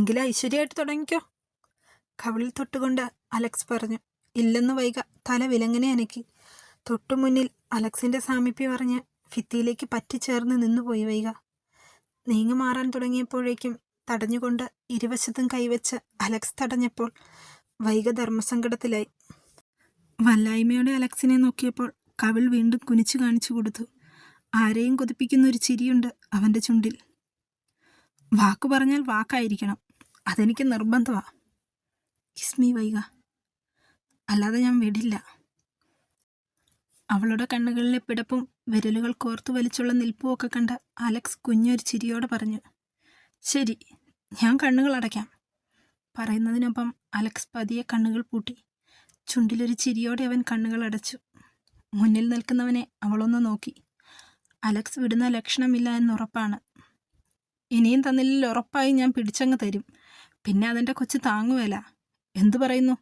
എങ്കിലും ഐശ്വര്യമായിട്ട് തുടങ്ങിക്കോ. കവിളിൽ തൊട്ടുകൊണ്ട് അലക്സ് പറഞ്ഞു. ഇല്ലെന്ന് വൈക തല വിലങ്ങനെ അനക്കി. തൊട്ടുമുന്നിൽ അലക്സിന്റെ സാമീപ്യം അറിഞ്ഞ് ഭിത്തിയിലേക്ക് പറ്റിച്ചേർന്ന് നിന്നുപോയി വൈക. നീങ്ങി മാറാൻ തുടങ്ങിയപ്പോഴേക്കും തടഞ്ഞുകൊണ്ട് ഇരുവശത്തും കൈവച്ച് അലക്സ് തടഞ്ഞപ്പോൾ വൈക ധർമ്മസങ്കടത്തിലായി. വല്ലായ്മയോടെ അലക്സിനെ നോക്കിയപ്പോൾ കവിൾ വീണ്ടും കുനിച്ചു കാണിച്ചു കൊടുത്തു. ആരെയും കൊതിപ്പിക്കുന്ന ഒരു ചിരിയുണ്ട് അവൻ്റെ ചുണ്ടിൽ. വാക്കു പറഞ്ഞാൽ വാക്കായിരിക്കണം, അതെനിക്ക് നിർബന്ധമാ. കിസ്മി വൈക, അല്ലാതെ ഞാൻ വിടില്ല. അവളുടെ കണ്ണുകളിലെ പിടപ്പും വിരലുകൾ കോർത്തു വലിച്ചുള്ള നിൽപ്പുമൊക്കെ കണ്ട് അലക്സ് കുഞ്ഞൊരു ചിരിയോടെ പറഞ്ഞു. ശരി, ഞാൻ കണ്ണുകൾ അടയ്ക്കാം. പറയുന്നതിനൊപ്പം അലക്സ് പതിയെ കണ്ണുകൾ പൂട്ടി. ചുണ്ടിലൊരു ചിരിയോടെ അവൻ കണ്ണുകൾ അടച്ചു. മുന്നിൽ നിൽക്കുന്നവനെ അവളൊന്ന് നോക്കി. അലക്സ് വിടുന്ന ലക്ഷണമില്ല എന്നുറപ്പാണ്. ഇനിയും തന്നില്ലെങ്കിൽ ഉറപ്പായി ഞാൻ പിടിച്ചങ്ങ് തരും. പിന്നെ അതെൻ്റെ കൊച്ചു താങ്ങുവേല. എന്തു പറയുന്നു?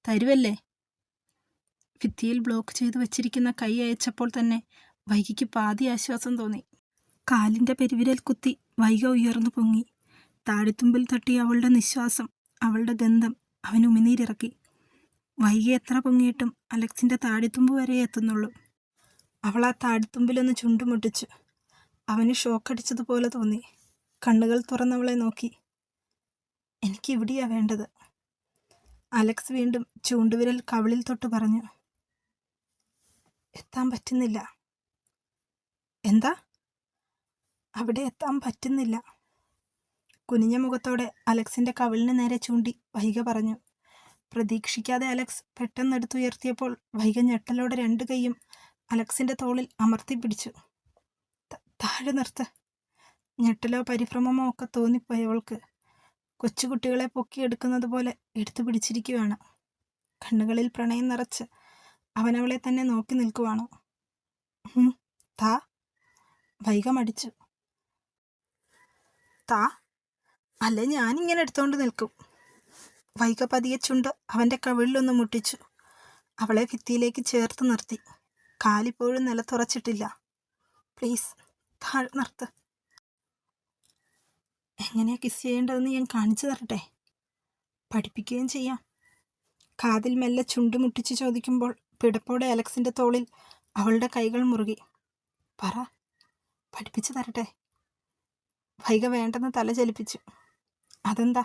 തരുവല്ലേ? ഭിത്തിയിൽ ബ്ലോക്ക് ചെയ്തു വച്ചിരിക്കുന്ന കൈ അയച്ചപ്പോൾ തന്നെ വൈകിക്ക് പാതി ആശ്വാസം തോന്നി. കാലിൻ്റെ പെരുവിരൽ കുത്തി വൈക ഉയർന്നു പൊങ്ങി. താടിത്തുമ്പിൽ തട്ടി അവളുടെ നിശ്വാസം, അവളുടെ ഗന്ധം അവൻ ഉമിനീരിറക്കി. വൈകി എത്ര പൊങ്ങിയിട്ടും അലക്സിൻ്റെ താടിത്തുമ്പ് വരെ എത്തുന്നുള്ളൂ. അവൾ ആ താടിത്തുമ്പിലൊന്ന് ചുണ്ടുമുട്ടിച്ചു. അവന് ഷോക്കടിച്ചതുപോലെ തോന്നി. കണ്ണുകൾ തുറന്നവളെ നോക്കി. എനിക്കിവിടെയാ വേണ്ടത്. അലക്സ് വീണ്ടും ചൂണ്ടുവിരൽ കവിളിൽ തൊട്ട് പറഞ്ഞു. എത്താൻ പറ്റുന്നില്ല. എന്താ? അവിടെ എത്താൻ പറ്റുന്നില്ല. കുനിഞ്ഞ മുഖത്തോടെ അലക്സിൻ്റെ കവിളിന് നേരെ ചൂണ്ടി വൈക പറഞ്ഞു. പ്രതീക്ഷിക്കാതെ അലക്സ് പെട്ടെന്നെടുത്തുയർത്തിയപ്പോൾ വൈക ഞെട്ടലോടെ രണ്ടു കൈയും അലക്സിൻ്റെ തോളിൽ അമർത്തി പിടിച്ചു. താഴെ നിർത്ത്. ഞെട്ടലോ പരിഭ്രമമോ ഒക്കെ തോന്നിപ്പോയവൾക്ക്. കൊച്ചുകുട്ടികളെ പൊക്കിയെടുക്കുന്നത് പോലെ എടുത്തു പിടിച്ചിരിക്കുകയാണ്. കണ്ണുകളിൽ പ്രണയം നിറച്ച് അവനവളെ തന്നെ നോക്കി നിൽക്കുവാണോ? താ. വൈക മടിച്ചു. താ, അല്ലെ ഞാനിങ്ങനെ എടുത്തോണ്ട് നിൽക്കും. വൈക പതിയെ ചുണ്ട് അവൻ്റെ കവിളിലൊന്ന് മുട്ടിച്ചു. അവളെ ഭിത്തിയിലേക്ക് ചേർത്ത് നിർത്തി. കാലിപ്പോഴും നിലത്തുറച്ചിട്ടില്ല. പ്ലീസ്, താഴെ നിർത്ത്. എങ്ങനെയാ കിസ് ചെയ്യേണ്ടതെന്ന് ഞാൻ കാണിച്ചു തരട്ടെ? പഠിപ്പിക്കുകയും ചെയ്യാം. കാതിൽ മെല്ലെ ചുണ്ട് മുട്ടിച്ച് ചോദിക്കുമ്പോൾ പിടപ്പോടെ അലക്സിൻ്റെ തോളിൽ അവളുടെ കൈകൾ മുറുകി. പറ, പഠിപ്പിച്ചു തരട്ടെ? വൈക വേണ്ടെന്ന് തല ചലിപ്പിച്ചു. അതെന്താ?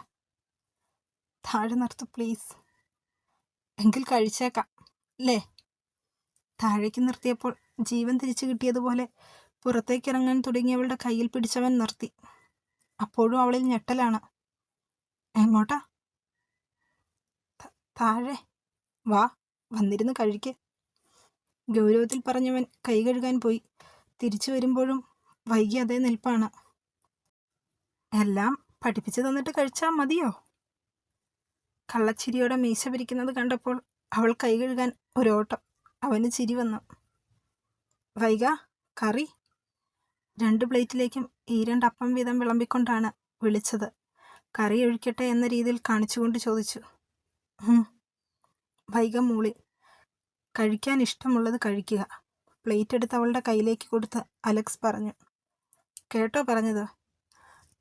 താഴെ നിർത്തു പ്ലീസ്. എങ്കിൽ കഴിച്ചേക്കാം അല്ലേ? താഴേക്ക് നിർത്തിയപ്പോൾ ജീവൻ തിരിച്ചു കിട്ടിയതുപോലെ പുറത്തേക്കിറങ്ങാൻ തുടങ്ങിയവളുടെ കയ്യിൽ പിടിച്ചവൻ നിർത്തി. അപ്പോഴും അവളിൽ ഞെട്ടലാണ്. എങ്ങോട്ടാ? താഴെ വാ, വന്നിരുന്ന് കഴിക്ക്. ഗൗരവത്തിൽ പറഞ്ഞവൻ കൈ കഴുകാൻ പോയി. തിരിച്ചു വരുമ്പോഴും വൈകി അതേ നിൽപ്പാണ്. എല്ലാം പഠിപ്പിച്ചു തന്നിട്ട് കഴിച്ചാൽ മതിയോ? കള്ളച്ചിരിയോടെ മീശ പിരിക്കുന്നത് കണ്ടപ്പോൾ അവൾ കൈ കഴുകാൻ ഒരോട്ടം. അവന് ചിരി വന്നു. വൈക, കറി. 2 പ്ലേറ്റിലേക്കും ഈ 2 അപ്പം വീതം വിളമ്പിക്കൊണ്ടാണ് വിളിച്ചത്. കറി ഒഴിക്കട്ടെ എന്ന രീതിയിൽ കാണിച്ചുകൊണ്ട് ചോദിച്ചു. വൈക മൂളി. കഴിക്കാൻ ഇഷ്ടമുള്ളത് കഴിക്കുക. പ്ലേറ്റ് എടുത്ത് അവളുടെ കയ്യിലേക്ക് കൊടുത്ത് അലക്സ് പറഞ്ഞു. കേട്ടോ പറഞ്ഞത്?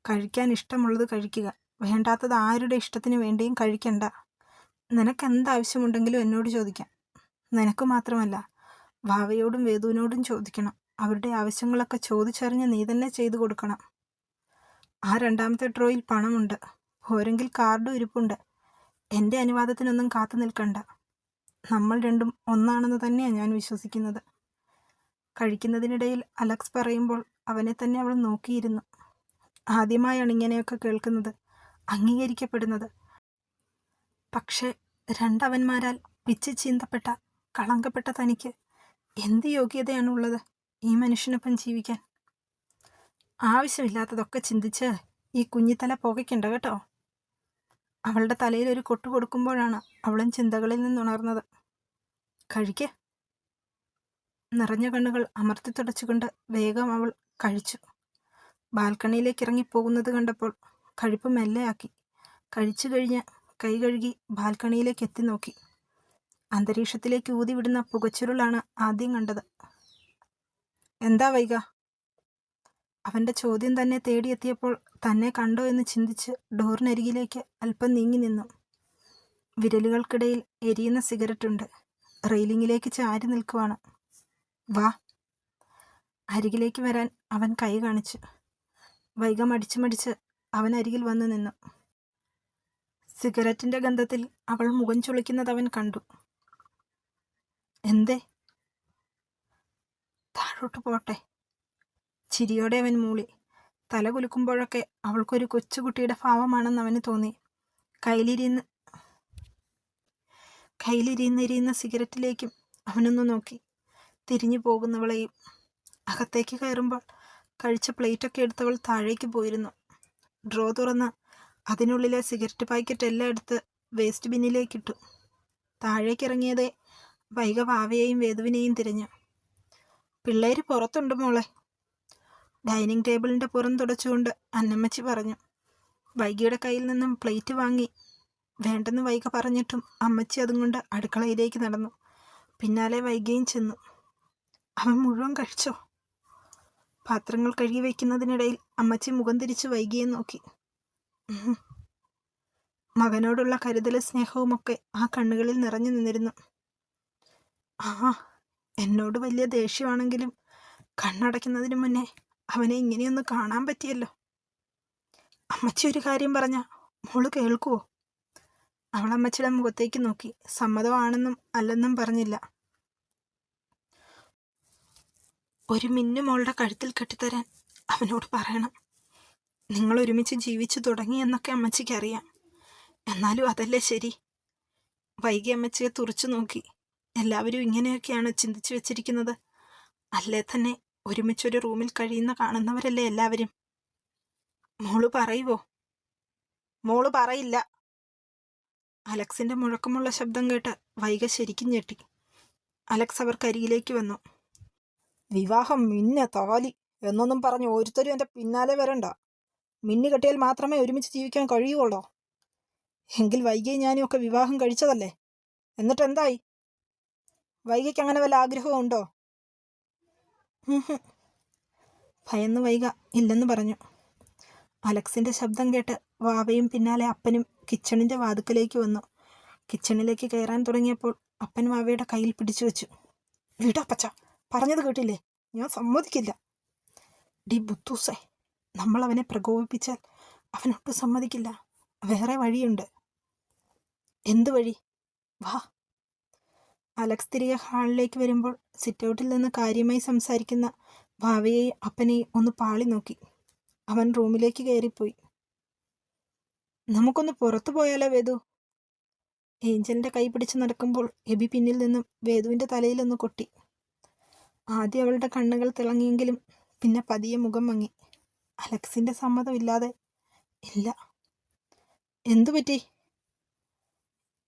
കഴിക്കാൻ ഇഷ്ടമുള്ളത് കഴിക്കുക. വേണ്ടാത്തത് ആരുടെ ഇഷ്ടത്തിന് വേണ്ടിയും കഴിക്കണ്ട. നിനക്ക് എന്താവശ്യമുണ്ടെങ്കിലും എന്നോട് ചോദിക്കാം. നിനക്ക് മാത്രമല്ല, വാവയോടും വേദുവിനോടും ചോദിക്കണം. അവരുടെ ആവശ്യങ്ങളൊക്കെ ചോദിച്ചറിഞ്ഞ് നീ തന്നെ ചെയ്തു കൊടുക്കണം. ആ 2ാമത്തെ ഡ്രോയിൽ പണമുണ്ട്. പോരെങ്കിൽ കാർഡും ഇരിപ്പുണ്ട്. എൻ്റെ അനുവാദത്തിനൊന്നും കാത്തു നിൽക്കണ്ട. നമ്മൾ രണ്ടും ഒന്നാണെന്ന് തന്നെയാണ് ഞാൻ വിശ്വസിക്കുന്നത്. കഴിക്കുന്നതിനിടയിൽ അലക്സ് പറയുമ്പോൾ അവനെ തന്നെ അവൾ നോക്കിയിരുന്നു. ആദ്യമായാണ് ഇങ്ങനെയൊക്കെ കേൾക്കുന്നത്, അംഗീകരിക്കപ്പെടുന്നത്. പക്ഷേ 2 അവന്മാരാൽ പിച്ച് ചീന്തപ്പെട്ട കളങ്കപ്പെട്ട തനിക്ക് എന്ത് യോഗ്യതയാണുള്ളത് ഈ മനുഷ്യനൊപ്പം ജീവിക്കാൻ? ആവശ്യമില്ലാത്തതൊക്കെ ചിന്തിച്ച് ഈ കുഞ്ഞിത്തല പുകയ്ക്കണ്ട കേട്ടോ. അവളുടെ തലയിൽ ഒരു കൊട്ടു കൊടുക്കുമ്പോഴാണ് അവളും ചിന്തകളിൽ നിന്നുണർന്നത്. കഴിക്ക്. നിറഞ്ഞ കണ്ണുകൾ അമർത്തി തുടച്ചുകൊണ്ട് വേഗം അവൾ കഴിച്ചു. ബാൽക്കണിയിലേക്ക് ഇറങ്ങിപ്പോകുന്നത് കണ്ടപ്പോൾ കഴിപ്പ് മെല്ലെയാക്കി. കഴിച്ചു കഴിഞ്ഞ് കൈ കഴുകി ബാൽക്കണിയിലേക്ക് എത്തി നോക്കി. അന്തരീക്ഷത്തിലേക്ക് ഊതി വിടുന്ന പുകച്ചുരുളാണ് ആദ്യം കണ്ടത്. എന്താ വൈക? അവൻ്റെ ചോദ്യം തന്നെ തേടിയെത്തിയപ്പോൾ തന്നെ കണ്ടോ എന്ന് ചിന്തിച്ച് ഡോറിനരികിലേക്ക് അല്പം നീങ്ങി നിന്നു. വിരലുകൾക്കിടയിൽ എരിയുന്ന സിഗരറ്റുണ്ട്. റെയിലിങ്ങിലേക്ക് ചാരി നിൽക്കുവാണ്. വാ. അരികിലേക്ക് വരാൻ അവൻ കൈ കാണിച്ചു. വൈക മടിച്ചു മടിച്ച് അവൻ അരികിൽ വന്നു നിന്നു. സിഗരറ്റിന്റെ ഗന്ധത്തിൽ അവൾ മുഖം ചുളിക്കുന്നത് അവൻ കണ്ടു. എന്തേ? താഴോട്ട് പോട്ടെ. ചിരിയോടെ അവൻ മൂളി. തല കുലുക്കുമ്പോഴൊക്കെ അവൾക്കൊരു കൊച്ചുകുട്ടിയുടെ ഭാവമാണെന്ന് അവന് തോന്നി. കയ്യിലിരിയുന്ന സിഗരറ്റിലേക്കും അവനൊന്നു നോക്കി. തിരിഞ്ഞു പോകുന്നവളെയും. അകത്തേക്ക് കയറുമ്പോൾ കഴിച്ച പ്ലേറ്റൊക്കെ എടുത്തവൾ താഴേക്ക് പോയിരുന്നു. ഡ്രോ തുറന്ന് അതിനുള്ളിലെ സിഗരറ്റ് പാക്കറ്റ് എല്ലാം എടുത്ത് വേസ്റ്റ് ബിന്നിലേക്കിട്ടു. താഴേക്കിറങ്ങിയതേ വൈക വാവയെയും വേദുവിനെയും തിരഞ്ഞു. പിള്ളേര് പുറത്തുണ്ട് മോളെ. ഡൈനിങ് ടേബിളിൻ്റെ പുറം തുടച്ചുകൊണ്ട് അന്നമ്മച്ചി പറഞ്ഞു. വൈകിയുടെ കയ്യിൽ നിന്നും പ്ലേറ്റ് വാങ്ങി വേണ്ടെന്ന് വൈക പറഞ്ഞിട്ടും അമ്മച്ചി അതും കൊണ്ട് അടുക്കളയിലേക്ക് നടന്നു. പിന്നാലെ വൈകിയും ചെന്നു. അവൻ മുഴുവൻ കഴിച്ചോ? പാത്രങ്ങൾ കഴുകി വയ്ക്കുന്നതിനിടയിൽ അമ്മച്ചി മുഖം തിരിച്ച് വൈകിയെ നോക്കി. മകനോടുള്ള കരുതലും സ്നേഹവുമൊക്കെ ആ കണ്ണുകളിൽ നിറഞ്ഞു നിന്നിരുന്നു. ആ, എന്നോട് വലിയ ദേഷ്യമാണെങ്കിലും കണ്ണടയ്ക്കുന്നതിന് മുന്നേ അവനെ ഇങ്ങനെയൊന്ന് കാണാൻ പറ്റിയല്ലോ. അമ്മച്ചി ഒരു കാര്യം പറഞ്ഞ മോള് കേൾക്കുവോ? അവൾ അമ്മച്ചിയുടെ മുഖത്തേക്ക് നോക്കി. സമ്മതമാണെന്നും അല്ലെന്നും പറഞ്ഞില്ല. ഒരു മിന്നു മോളുടെ കഴുത്തിൽ കെട്ടിത്തരാൻ അവനോട് പറയണം. നിങ്ങൾ ഒരുമിച്ച് ജീവിച്ചു തുടങ്ങി എന്നൊക്കെ അമ്മച്ചിക്ക് അറിയാം. എന്നാലും അതല്ലേ ശരി. വൈകി അമ്മച്ചിയെ തുറച്ചു നോക്കി. എല്ലാവരും ഇങ്ങനെയൊക്കെയാണ് ചിന്തിച്ചു വെച്ചിരിക്കുന്നത്. അല്ലേ തന്നെ ഒരുമിച്ചൊരു റൂമിൽ കഴിയുന്ന കാണുന്നവരല്ലേ എല്ലാവരും. മോള് പറയുവോ? മോള് പറയില്ല. അലക്സിന്റെ മുഴക്കമുള്ള ശബ്ദം കേട്ട് വൈക ശരിക്കും ഞെട്ടി. അലക്സ് അവർക്കരികിലേക്ക് വന്നു. വിവാഹം മിന്ന താലി എന്നൊന്നും പറഞ്ഞ് ഒരുത്തരും എൻ്റെ പിന്നാലെ വരണ്ട. മിന്നു കെട്ടിയാൽ മാത്രമേ ഒരുമിച്ച് ജീവിക്കാൻ കഴിയുള്ളോ? എങ്കിൽ വൈകിയും ഞാനും ഒക്കെ വിവാഹം കഴിച്ചതല്ലേ. എന്നിട്ട് എന്തായി? വൈകിക്ക് അങ്ങനെ വല്ല ആഗ്രഹവും ഉണ്ടോ? ഭയന്ന് വൈക ഇല്ലെന്ന് പറഞ്ഞു. അലക്സിന്റെ ശബ്ദം കേട്ട് വാവയും പിന്നാലെ അപ്പനും കിച്ചണിന്റെ വാതുക്കലേക്ക് വന്നു. കിച്ചണിലേക്ക് കയറാൻ തുടങ്ങിയപ്പോൾ അപ്പൻ വാവയുടെ കയ്യിൽ പിടിച്ചു വെച്ചു. വിടപ്പച്ച, പറഞ്ഞത് കേട്ടില്ലേ? ഞാൻ സമ്മതിക്കില്ല. ഡി ബുത്തൂസേ, നമ്മൾ അവനെ പ്രകോപിപ്പിച്ചാൽ അവനൊട്ടും സമ്മതിക്കില്ല. വേറെ വഴിയുണ്ട്. എന്ത് വഴി? വാ. അലക്സ് തിരികെ ഹാളിലേക്ക് വരുമ്പോൾ സിറ്റൗട്ടിൽ നിന്ന് കാര്യമായി സംസാരിക്കുന്ന ഭാവയെയും അപ്പനെയും ഒന്ന് പാളി നോക്കി. അവൻ റൂമിലേക്ക് കയറിപ്പോയി. നമുക്കൊന്ന് പുറത്തു പോയാലോ വേദു? ഏഞ്ചലിന്റെ കൈ പിടിച്ച് നടക്കുമ്പോൾ എബി പിന്നിൽ നിന്നും വേദുവിന്റെ തലയിലൊന്ന് കൊട്ടി. ആദ്യം അവളുടെ കണ്ണുകൾ തിളങ്ങിയെങ്കിലും പിന്നെ പതിയെ മുഖം മങ്ങി. അലക്സിന്റെ സമ്മതമില്ലാതെ ഇല്ല. എന്തു പറ്റി?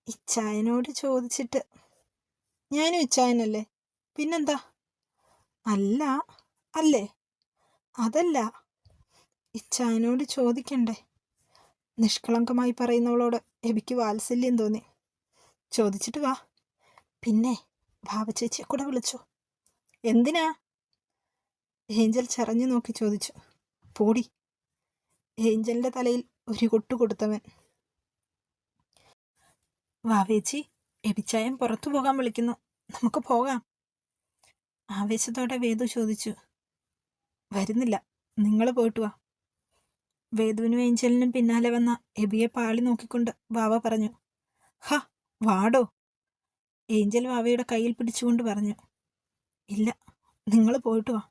ഇച്ചായനോട് ചോദിച്ചിട്ട്. ഞാനും ഇച്ചായനല്ലേ, പിന്നെന്താ? അല്ല. അല്ലേ? അതല്ല, ഇച്ചായനോട് ചോദിക്കണ്ടേ? നിഷ്കളങ്കമായി പറയുന്നവളോട് എബിക്ക് വാത്സല്യം തോന്നി. ചോദിച്ചിട്ട് വാ. പിന്നെ ഭാവച്ചേച്ചിയെ കൂടെ വിളിച്ചോ? എന്തിനാ? ഏഞ്ചൽ ചറഞ്ഞു നോക്കി ചോദിച്ചു. പോടി. ഏഞ്ചലിന്റെ തലയിൽ ഒരു കൊട്ടു കൊടുത്തവൻ. വാവേച്ചി, എബിച്ചായം പുറത്തു പോകാൻ വിളിക്കുന്നു. നമുക്ക് പോകാം. ആവേശത്തോടെ വേദു ചോദിച്ചു. വരുന്നില്ല, നിങ്ങൾ പോയിട്ട് വാ. വേദുവിനും ഏഞ്ചലിനും പിന്നാലെ വന്ന എബിയെ പാളി നോക്കിക്കൊണ്ട് വാവ പറഞ്ഞു. ഹ, വാടോ. ഏഞ്ചൽ വാവയുടെ കയ്യിൽ പിടിച്ചുകൊണ്ട് പറഞ്ഞു. ഇല്ല, നിങ്ങൾ പോയിട്ട് വാ.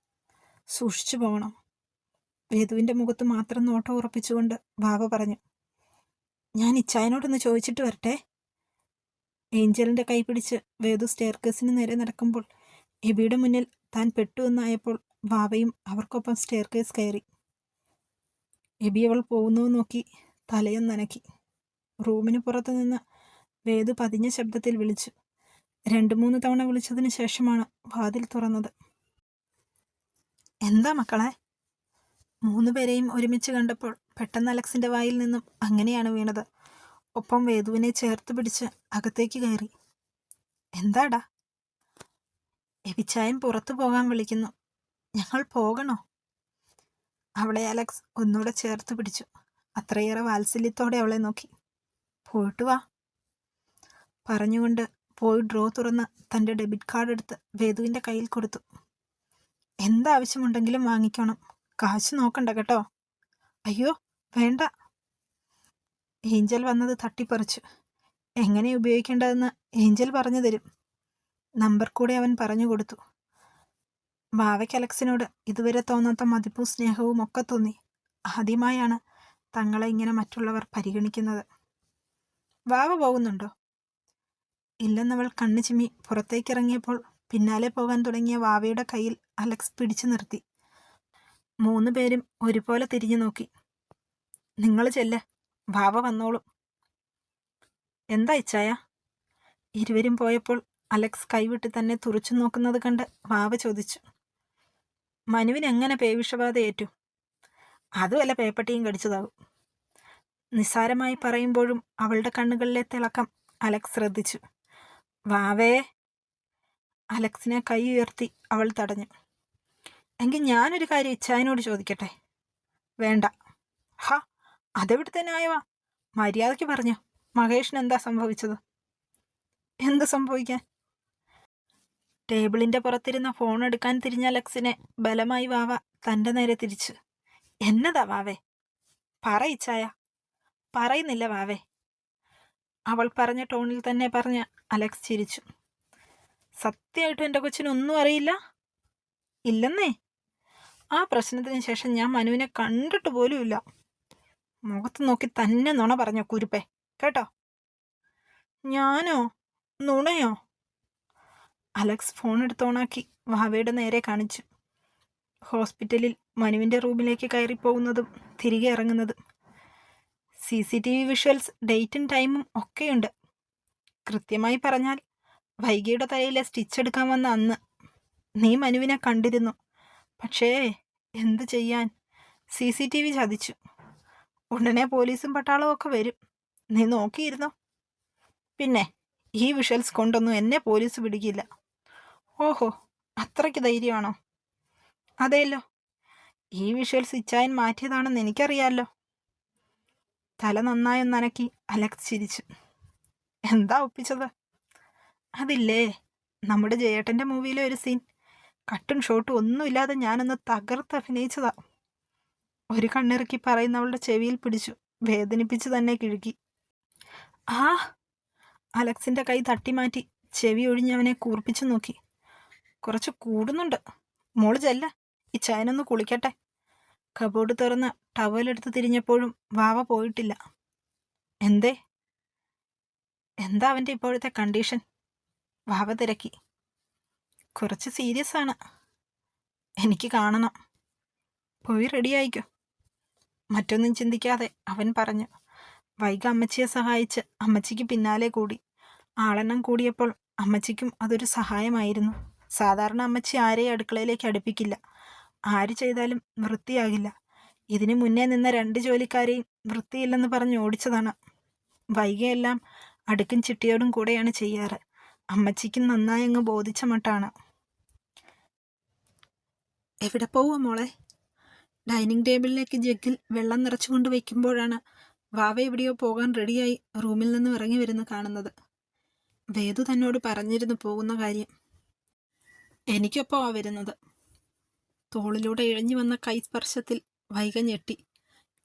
സൂക്ഷിച്ചു പോകണം. വേദുവിൻ്റെ മുഖത്ത് മാത്രം നോട്ടം ഉറപ്പിച്ചുകൊണ്ട് വാവ പറഞ്ഞു. ഞാൻ ഇച്ചായനോടൊന്ന് ചോദിച്ചിട്ട് വരട്ടെ. ഏഞ്ചലിൻ്റെ കൈ പിടിച്ച് വേദു സ്റ്റെയർകേസിന് നേരെ നടക്കുമ്പോൾ എബിയുടെ മുന്നിൽ താൻ പെട്ടു എന്നായപ്പോൾ വാവയും അവർക്കൊപ്പം സ്റ്റെയർകേസ് കയറി. എബി അവൾ പോകുന്നു നോക്കി തലയൊന്നനക്കി. റൂമിന് പുറത്തു നിന്ന് വേദു പതിഞ്ഞ ശബ്ദത്തിൽ വിളിച്ചു. 2-3 തവണ വിളിച്ചതിന് ശേഷമാണ് വാതിൽ തുറന്നത്. എന്താ മക്കളെ? 3 പേരെയും ഒരുമിച്ച് കണ്ടപ്പോൾ പെട്ടെന്ന് അലക്സിന്റെ വായിൽ നിന്നും അങ്ങനെയാണ് വീണത്. ഒപ്പം വേദുവിനെ ചേർത്ത് പിടിച്ച് അകത്തേക്ക് കയറി. എന്താടാ? എബിച്ചായൻ പുറത്തു പോകാൻ വിളിക്കുന്നു. ഞങ്ങൾ പോകണോ? അവളെ അലക്സ് ഒന്നുകൂടെ ചേർത്ത് പിടിച്ചു. അത്രയേറെ വാത്സല്യത്തോടെ അവളെ നോക്കി. പോയിട്ട് വാ പറഞ്ഞുകൊണ്ട് പോയി ഡ്രോ തുറന്ന് തൻ്റെ ഡെബിറ്റ് കാർഡ് എടുത്ത് വേദുവിൻ്റെ കയ്യിൽ കൊടുത്തു. എന്താവശ്യമുണ്ടെങ്കിലും വാങ്ങിക്കണം, കാശ് നോക്കണ്ട കേട്ടോ. അയ്യോ വേണ്ട. ഏഞ്ചൽ വന്നത് തട്ടിപ്പറിച്ചു. എങ്ങനെ ഉപയോഗിക്കേണ്ടതെന്ന് ഏഞ്ചൽ പറഞ്ഞു തരും. നമ്പർ കൂടെ അവൻ പറഞ്ഞു കൊടുത്തു. വാവയ്ക്ക് അലക്സിനോട് ഇതുവരെ തോന്നാത്ത മതിപ്പും സ്നേഹവും ഒക്കെ തോന്നി. ആദ്യമായാണ് തങ്ങളെ ഇങ്ങനെ മറ്റുള്ളവർ പരിഗണിക്കുന്നത്. വാവ പോകുന്നുണ്ടോ? ഇല്ലെന്നവൾ കണ്ണു ചിമ്മി പുറത്തേക്കിറങ്ങിയപ്പോൾ പിന്നാലെ പോകാൻ തുടങ്ങിയ വാവയുടെ കയ്യിൽ അലക്സ് പിടിച്ചു നിർത്തി. 3 പേരും ഒരുപോലെ തിരിഞ്ഞു നോക്കി. നിങ്ങൾ ചെല്ല്, വാവ വന്നോളും. എന്താ ഇച്ചായ? ഇരുവരും പോയപ്പോൾ അലക്സ് കൈവിട്ട് തന്നെ തുറച്ചു നോക്കുന്നത് കണ്ട് വാവ ചോദിച്ചു. മനുവിന് എങ്ങനെ പേവിഷബാധ ഏറ്റു? അതുമല്ല പേപ്പട്ടിയും കടിച്ചതാവും. നിസ്സാരമായി പറയുമ്പോഴും അവളുടെ കണ്ണുകളിലെ തിളക്കം അലക്സ് ശ്രദ്ധിച്ചു. വാവേ. അലക്സിനെ കൈ ഉയർത്തി അവൾ തടഞ്ഞു. എങ്കിൽ ഞാനൊരു കാര്യം ഇച്ചായനോട് ചോദിക്കട്ടെ? വേണ്ട. ഹാ, അതെവിടുത്തെ ന്യായവാ? മര്യാദയ്ക്ക് പറഞ്ഞു, മഹേഷിന് എന്താ സംഭവിച്ചത്? എന്ത് സംഭവിക്കാൻ? ടേബിളിന്റെ പുറത്തിരുന്ന ഫോൺ എടുക്കാൻ തിരിഞ്ഞ അലക്സിനെ ബലമായി വാവ തൻ്റെ നേരെ തിരിച്ചു. എന്നതാ വാവേ? പറയിച്ചായ. പറയുന്നില്ല വാവേ. അവൾ പറഞ്ഞ ടോണിൽ തന്നെ പറഞ്ഞ അലക്സ് ചിരിച്ചു. സത്യമായിട്ടും എൻ്റെ കൊച്ചിനൊന്നും അറിയില്ല? ഇല്ലെന്നേ. ആ പ്രശ്നത്തിന് ശേഷം ഞാൻ മനുവിനെ കണ്ടിട്ട് പോലുമില്ല. മുഖത്ത് നോക്കി തന്നെ നുണ പറഞ്ഞോ കുരുപ്പേ, കേട്ടോ? ഞാനോ? നുണയോ? അലക്സ് ഫോൺ എടുത്ത് ഓണാക്കി വാവയുടെ നേരെ കാണിച്ചു. ഹോസ്പിറ്റലിൽ മനുവിൻ്റെ റൂമിലേക്ക് കയറിപ്പോകുന്നതും തിരികെ ഇറങ്ങുന്നതും. CCTV വിഷ്വൽസ്, ഡേറ്റും ടൈമും ഒക്കെയുണ്ട്. കൃത്യമായി പറഞ്ഞാൽ വൈകിയുടെ തലയിലെ സ്റ്റിച്ച് എടുക്കാൻ വന്ന അന്ന് നീ മനുവിനെ കണ്ടിരുന്നു. പക്ഷേ എന്തു ചെയ്യാൻ, CCTV ചതിച്ചു. ഉടനെ പോലീസും പട്ടാളവും ഒക്കെ വരും. നീ നോക്കിയിരുന്നോ? പിന്നെ ഈ വിഷ്വൽസ് കൊണ്ടൊന്നും എന്നെ പോലീസ് പിടിക്കില്ല. ഓഹോ, അത്രയ്ക്ക് ധൈര്യമാണോ? അതെയല്ലോ. ഈ വിഷ്വൽസ് ഇച്ചായൻ മാറ്റിയതാണെന്ന് എനിക്കറിയാമല്ലോ. തല നന്നായൊന്നനക്കി അലക്സ് ചിരിച്ചു. എന്താ ഒപ്പിച്ചത്? അതില്ലേ, നമ്മുടെ ജയേട്ടൻ്റെ മൂവിയിലെ ഒരു സീൻ. കട്ടും ഷോട്ടും ഒന്നുമില്ലാതെ ഞാനൊന്ന് തകർത്ത് അഭിനയിച്ചതാ. ഒരു കണ്ണിറുക്കി പറയുന്നവളുടെ ചെവിയിൽ പിടിച്ചു വേദനിപ്പിച്ച് തന്നെ കിഴുകി. ആ! അലക്സിൻ്റെ കൈ തട്ടിമാറ്റി ചെവി ഒഴിഞ്ഞവനെ കൂർപ്പിച്ചു നോക്കി. കുറച്ച് കൂടുന്നുണ്ട്. മോള് ചെല്ല, ഇച്ചായനൊന്ന് കുളിക്കട്ടെ. കബോർഡ് തുറന്ന് ടവലെടുത്ത് തിരിഞ്ഞപ്പോഴും വാവ പോയിട്ടില്ല. എന്തേ? എന്താ അവൻ്റെ ഇപ്പോഴത്തെ കണ്ടീഷൻ? വാവ തിരക്കി. കുറച്ച് സീരിയസ് ആണ്. എനിക്ക് കാണണം. പോയി റെഡിയായിക്കോ. മറ്റൊന്നും ചിന്തിക്കാതെ അവൻ പറഞ്ഞു. വൈഗ അമ്മച്ചിയെ സഹായിച്ച് അമ്മച്ചിക്ക് പിന്നാലെ കൂടി. ആളെണ്ണം കൂടിയപ്പോൾ അമ്മച്ചിക്കും അതൊരു സഹായമായിരുന്നു. സാധാരണ അമ്മച്ചി ആരെയും അടുക്കളയിലേക്ക് അടുപ്പിക്കില്ല. ആര് ചെയ്താലും വൃത്തിയാകില്ല. ഇതിനു മുന്നേ നിന്ന 2 ജോലിക്കാരെയും വൃത്തിയില്ലെന്ന് പറഞ്ഞ് ഓടിച്ചതാണ്. വൈകിയെല്ലാം അടുക്കും ചിട്ടിയോടും കൂടെയാണ് ചെയ്യാറ്. അമ്മച്ചിക്കും നന്നായി അങ്ങ് ബോധിച്ച മട്ടാണ്. എവിടെ പോവുക മോളെ? ഡൈനിങ് ടേബിളിലേക്ക് ജഗ്ഗിൽ വെള്ളം നിറച്ചുകൊണ്ട് വയ്ക്കുമ്പോഴാണ് വാവ എവിടെയോ പോകാൻ റെഡിയായി റൂമിൽ നിന്നും ഇറങ്ങി വരുന്ന കാണുന്നത്. വേദു തന്നോട് പറഞ്ഞിരുന്നു പോകുന്ന കാര്യം. എനിക്കൊപ്പമാ വരുന്നത്. തോളിലൂടെ ഇഴഞ്ഞു വന്ന കൈസ്പർശത്തിൽ വൈക ഞെട്ടി.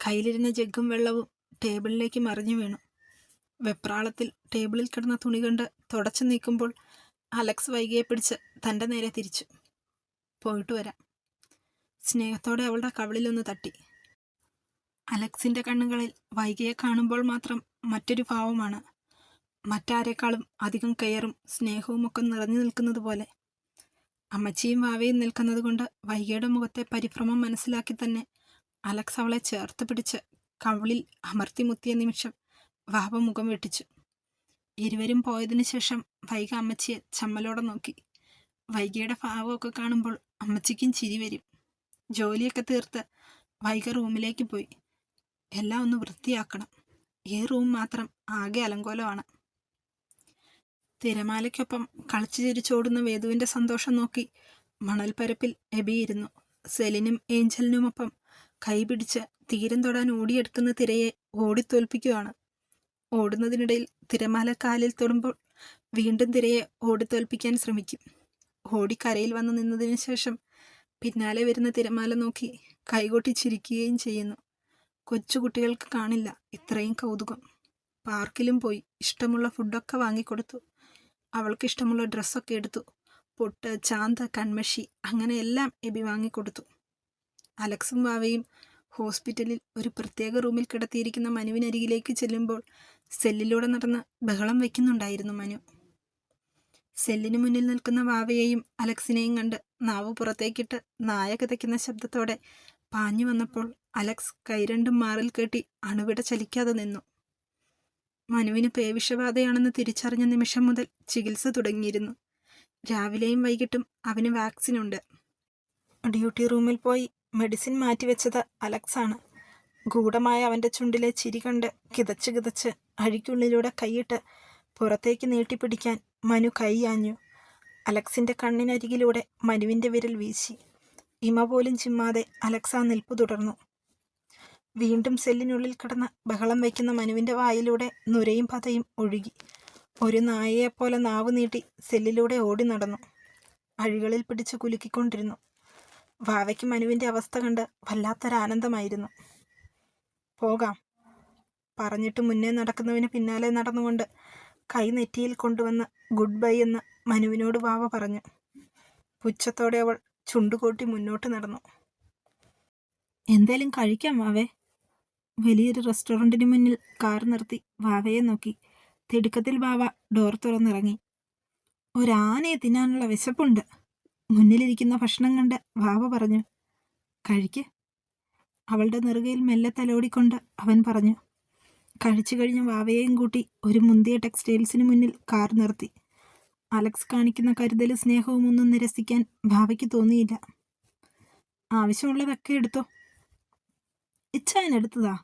കയ്യിലിരുന്ന ജഗ്ഗും വെള്ളവും ടേബിളിലേക്ക് മറിഞ്ഞു വീണു. വെപ്രാളത്തിൽ ടേബിളിൽ കിടന്ന തുണി കണ്ട് തുടച്ചു നീക്കുമ്പോൾ അലക്സ് വൈകിയെ പിടിച്ച് തൻ്റെ നേരെ തിരിച്ചു. പോയിട്ട് വരാം. സ്നേഹത്തോടെ അവളുടെ കവിളിലൊന്ന് തട്ടി. അലക്സിൻ്റെ കണ്ണുകളിൽ വൈകിയെ കാണുമ്പോൾ മാത്രം മറ്റൊരു ഭാവമാണ്. മറ്റാരെക്കാളും അധികം കെയറും സ്നേഹവും ഒക്കെ നിറഞ്ഞു നിൽക്കുന്നത് പോലെ. അമ്മച്ചിയും വാവയും നിൽക്കുന്നത് കൊണ്ട് വൈകിയുടെ മുഖത്തെ പരിഭ്രമം മനസ്സിലാക്കി തന്നെ അലക്സ് അവളെ ചേർത്ത് പിടിച്ച് കവിളിൽ അമർത്തിമുത്തിയ നിമിഷം വാവ മുഖം വെട്ടിച്ചു. ഇരുവരും പോയതിനു ശേഷം വൈഗ അമ്മച്ചിയെ ചമ്മലോടെ നോക്കി. വൈകിയുടെ ഭാവമൊക്കെ കാണുമ്പോൾ അമ്മച്ചിക്കും ചിരി വരും. ജോലിയൊക്കെ തീർത്ത് വൈഗ റൂമിലേക്ക് പോയി. എല്ലാം ഒന്ന് വൃത്തിയാക്കണം. ഈ റൂം മാത്രം ആകെ അലങ്കോലമാണ്. തിരമാലയ്ക്കൊപ്പം കളിച്ചു ചിരിച്ചോടുന്ന വേദുവിൻ്റെ സന്തോഷം നോക്കി മണൽപ്പരപ്പിൽ എബിയിരുന്നു. സെലിനും ഏഞ്ചലിനുമൊപ്പം കൈ പിടിച്ച് തീരം തൊടാൻ ഓടിയെടുക്കുന്ന തിരയെ ഓടിത്തോൽപ്പിക്കുകയാണ്. ഓടുന്നതിനിടയിൽ തിരമാല കാലിൽ തൊടുമ്പോൾ വീണ്ടും തിരയെ ഓടിത്തോൽപ്പിക്കാൻ ശ്രമിക്കും. ഓടിക്കരയിൽ വന്ന് നിന്നതിന് ശേഷം പിന്നാലെ വരുന്ന തിരമാല നോക്കി കൈകൊട്ടി ചിരിക്കുകയും ചെയ്യുന്നു. കൊച്ചുകുട്ടികൾക്ക് കാണില്ല ഇത്രയും കൗതുകം. പാർക്കിലും പോയി ഇഷ്ടമുള്ള ഫുഡൊക്കെ വാങ്ങിക്കൊടുത്തു. അവൾക്ക് ഇഷ്ടമുള്ള ഡ്രസ്സൊക്കെ എടുത്തു. പൊട്ട്, ചാന്ത, കൺമഷി അങ്ങനെ എല്ലാം എബി വാങ്ങിക്കൊടുത്തു. അലക്സും വാവയും ഹോസ്പിറ്റലിൽ ഒരു പ്രത്യേക റൂമിൽ കിടത്തിയിരിക്കുന്ന മനുവിനരികിലേക്ക് ചെല്ലുമ്പോൾ സെല്ലിലൂടെ നടന്ന് ബഹളം വയ്ക്കുന്നുണ്ടായിരുന്നു മനു. സെല്ലിനു മുന്നിൽ നിൽക്കുന്ന വാവയെയും അലക്സിനെയും കണ്ട് നാവ് പുറത്തേക്കിട്ട് നായ കിതയ്ക്കുന്ന ശബ്ദത്തോടെ പാഞ്ഞു വന്നപ്പോൾ അലക്സ് കൈരണ്ടും മാറിൽ കെട്ടി അണുവിട ചലിക്കാതെ നിന്നു. മനുവിന് പേവിഷബാധയാണെന്ന് തിരിച്ചറിഞ്ഞ നിമിഷം മുതൽ ചികിത്സ തുടങ്ങിയിരുന്നു. രാവിലെയും വൈകിട്ടും അവന് വാക്സിനുണ്ട്. ഡ്യൂട്ടി റൂമിൽ പോയി മെഡിസിൻ മാറ്റിവെച്ചത് അലക്സാണ്. ഗൂഢമായ അവൻ്റെ ചുണ്ടിലെ ചിരി കണ്ട് കിതച്ച് കിതച്ച് അഴിക്കുള്ളിലൂടെ കൈയിട്ട് പുറത്തേക്ക് നീട്ടിപ്പിടിക്കാൻ മനു കൈ ആഞ്ഞു. അലക്സിൻ്റെ കണ്ണിനരികിലൂടെ മനുവിൻ്റെ വിരൽ വീശി. ഇമ പോലും ചിമ്മാതെ അലക്സ് ആ നിൽപ്പ് തുടർന്നു. വീണ്ടും സെല്ലിനുള്ളിൽ കിടന്ന് ബഹളം വയ്ക്കുന്ന മനുവിൻ്റെ വായിലൂടെ നുരയും പതയും ഒഴുകി. ഒരു നായയെപ്പോലെ നാവ് നീട്ടി സെല്ലിലൂടെ ഓടി നടന്നു. അഴികളിൽ പിടിച്ച് കുലുക്കിക്കൊണ്ടിരുന്നു. വാവയ്ക്ക് മനുവിൻ്റെ അവസ്ഥ കണ്ട് വല്ലാത്തൊരാനന്ദമായിരുന്നു. പോകാം പറഞ്ഞിട്ട് മുന്നേ നടക്കുന്നവന് പിന്നാലെ നടന്നുകൊണ്ട് കൈ നെറ്റിയിൽ കൊണ്ടുവന്ന് ഗുഡ് ബൈ എന്ന് മനുവിനോട് വാവ പറഞ്ഞു. പുച്ഛത്തോടെ അവൾ ചുണ്ടുകൂട്ടി മുന്നോട്ട് നടന്നു. എന്തേലും കഴിക്കാം വാവേ? വലിയൊരു റെസ്റ്റോറൻറ്റിന് മുന്നിൽ കാർ നിർത്തി വാവയെ നോക്കി. തിടുക്കത്തിൽ വാവ ഡോർ തുറന്നിറങ്ങി. ഒരാനയെ തിന്നാനുള്ള വിശപ്പുണ്ട്. മുന്നിലിരിക്കുന്ന ഭക്ഷണം കണ്ട് വാവ പറഞ്ഞു. കഴിക്ക്. അവളുടെ നെറുകയിൽ മെല്ലെ തലോടിക്കൊണ്ട് അവൻ പറഞ്ഞു. കഴിച്ചു കഴിഞ്ഞ വാവയെയും കൂട്ടി ഒരു മുന്തിയ ടെക്സ്റ്റൈൽസിന് മുന്നിൽ കാർ നിർത്തി. അലക്സ് കാണിക്കുന്ന കരുതലും സ്നേഹവും ഒന്നും നിരസിക്കാൻ വാവയ്ക്ക് തോന്നിയില്ല. ആവശ്യമുള്ളതൊക്കെ എടുത്തോ. ഇച്ഛാൻ എടുത്തതാ.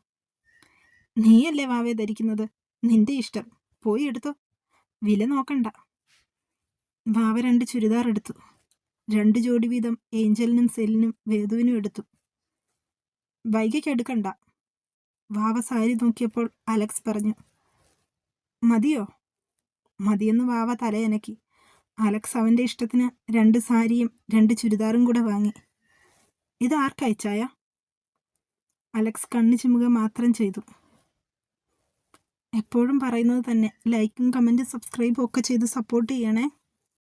നീയല്ലേ വാവയെ ധരിക്കുന്നത്, നിന്റെ ഇഷ്ടം, പോയി എടുത്തോ, വില നോക്കണ്ട. വാവ 2 ചുരിദാർ എടുത്തു. 2 ജോഡി വീതം ഏഞ്ചലിനും സെല്ലിനും വേദുവിനും എടുത്തു. വൈകിക്ക് എടുക്കണ്ട. വാവ സാരി നോക്കിയപ്പോൾ അലക്സ് പറഞ്ഞു. മതിയോ? മതിയെന്ന് വാവ തലയനക്കി. അലക്സ് അവൻ്റെ ഇഷ്ടത്തിന് 2 സാരിയും 2 ചുരിദാറും കൂടെ വാങ്ങി. ഇതാർക്കയച്ചായ? അലക്സ് കണ്ണു ചിമ്മുക മാത്രം ചെയ്തു. എപ്പോഴും പറയുന്നത് തന്നെ, ലൈക്കും കമൻറ്റും സബ്സ്ക്രൈബും ഒക്കെ ചെയ്ത് സപ്പോർട്ട് ചെയ്യണേ.